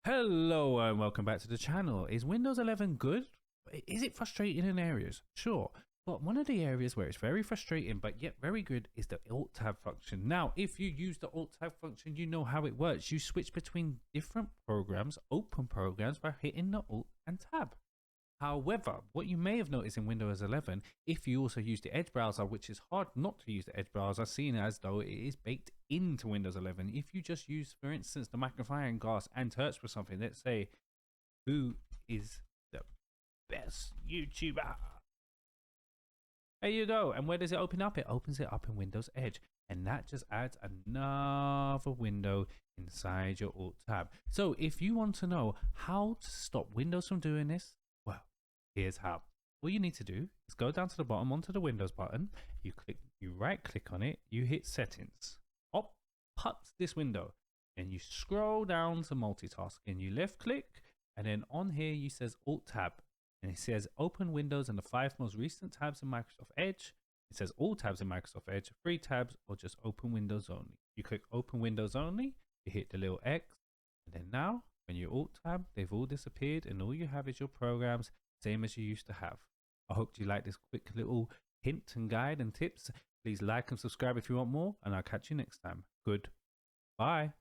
Hello and welcome back to the channel. Is Windows 11 good? Is it frustrating in areas? Sure. But one of the areas where it's very frustrating but yet very good is the alt+tab function. Now, if you use the alt+tab function, you know how it works. You switch between different programs, open programs, by hitting the alt and tab. However, what you may have noticed in Windows 11, if you also use the Edge browser, which is hard not to use the Edge browser, seeing as though it is baked into Windows 11. If you just use, for instance, the magnifying glass and search for something, let's say, who is the best YouTuber? There you go. And where does it open up? It opens it up in Windows Edge. And that just adds another window inside your alt+tab. So if you want to know how to stop Windows from doing this, well, here's how. All you need to do is go down to the bottom onto the Windows button. You right click on it, you hit settings. Up pops this window and you scroll down to multitask and you left click, and then on here you says alt+tab and it says open Windows and the 5 most recent tabs in Microsoft Edge. It says all tabs in Microsoft Edge, 3 tabs, or just open Windows only. You click open Windows only, you hit the little X, and then now when you alt+tab, they've all disappeared and all you have is your programs, same as you used to have. I hope you like this quick little hint and guide and tips. Please like and subscribe if you want more, and I'll catch you next time. Goodbye.